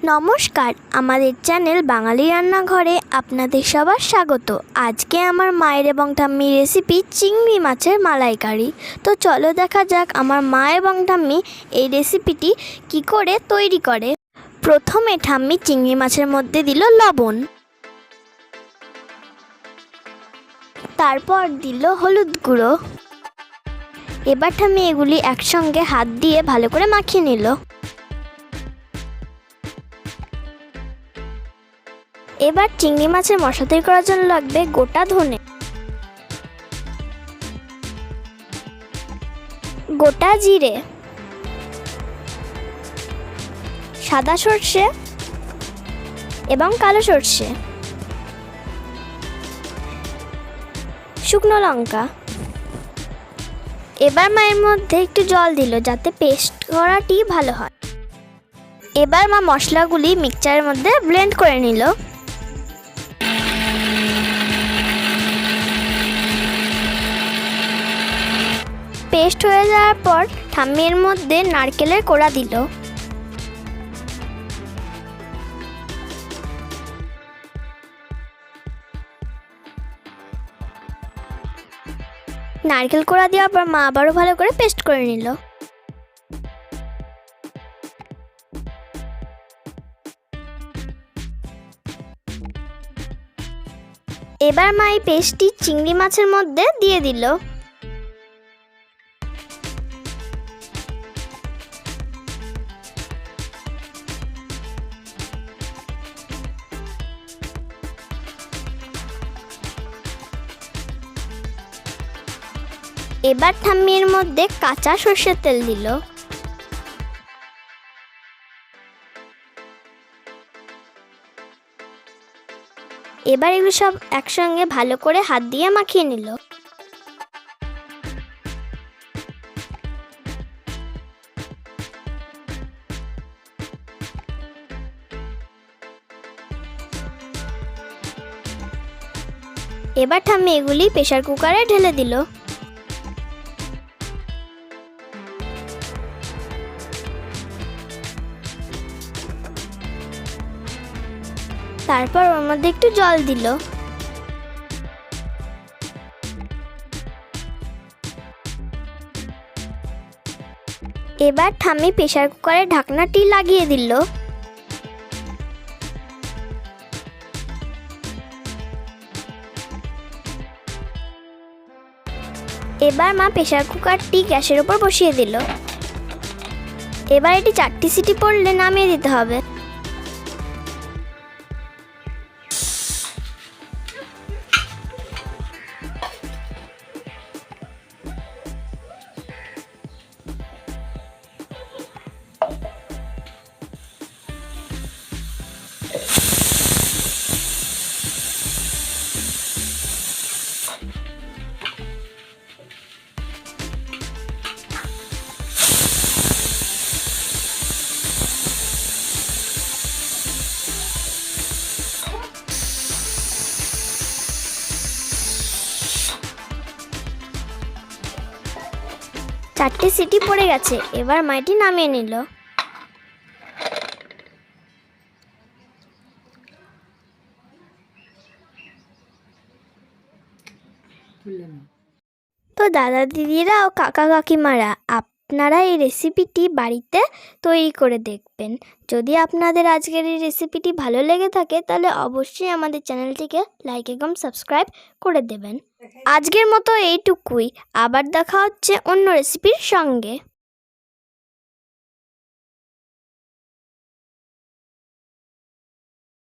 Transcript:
নমস্কার, আমাদের চ্যানেল বাঙালি রান্নাঘরে আপনাদের সবার স্বাগত। আজকে আমার মায়ের এবং ঠাম্মির রেসিপি চিংড়ি মাছের মালাইকারি। তো চলো দেখা যাক আমার মা এবং ঠাম্মি এই রেসিপিটি কি করে তৈরি করে। প্রথমে ঠাম্মি চিংড়ি মাছের মধ্যে দিল লবণ, তারপর দিল হলুদ গুঁড়ো। এবার ঠাম্মি এগুলি একসঙ্গে হাত দিয়ে ভালো করে মাখিয়ে নিল। এবার চিংড়ি মাছের মশলা তৈরি করার জন্য লাগবে গোটা ধনে, গোটা জিরে, সাদা সর্ষে এবং কালো সর্ষে, শুকনো লঙ্কা। এবার মায়ের মধ্যে একটু জল দিল যাতে পেস্ট করাটি ভালো হয়। এবার মা মশলাগুলি মিক্সচারের মধ্যে ব্লেন্ড করে নিল। পেস্ট হয়ে যাওয়ার পর ঠাম্মির মধ্যে নারকেলের কোড়া দিল। নারকেল কোড়া দেওয়ার পর মা আবারও ভালো করে পেস্ট করে নিল। এবার মা এই পেস্টটি চিংড়ি মাছের মধ্যে দিয়ে দিল। এবার ঠাম্মির মধ্যে কাঁচা সর্ষের তেল দিল। এবার এগুলো সব একসঙ্গে ভালো করে হাত দিয়ে মাখিয়ে নিল। এবার ঠাম্মি এগুলি প্রেসার কুকারে ঢেলে দিল। তারপর ওর মধ্যে একটু জল দিল। এবার ঠাম্মি প্রেসার কুকারের ঢাকনাটি লাগিয়ে দিল। এবার মা প্রেসার কুকারটি গ্যাসের উপর বসিয়ে দিল। এবার এটি 4টি সিটি পড়লে নামিয়ে দিতে হবে। চারটে সিটি পড়ে গেছে। এবার মাটি নামিয়ে নিল। তো দাদা দিদিরা ও কাকা কাকিমারা, আপনারা এই রেসিপিটি বাড়িতে তৈরি করে দেখবেন। যদি আপনাদের আজকের এই রেসিপিটি ভালো লেগে থাকে তাহলে অবশ্যই আমাদের চ্যানেলটিকে লাইক এবং সাবস্ক্রাইব করে দেবেন। আজকের মতো এইটুকুই। আবার দেখা হচ্ছে অন্য রেসিপির সঙ্গে।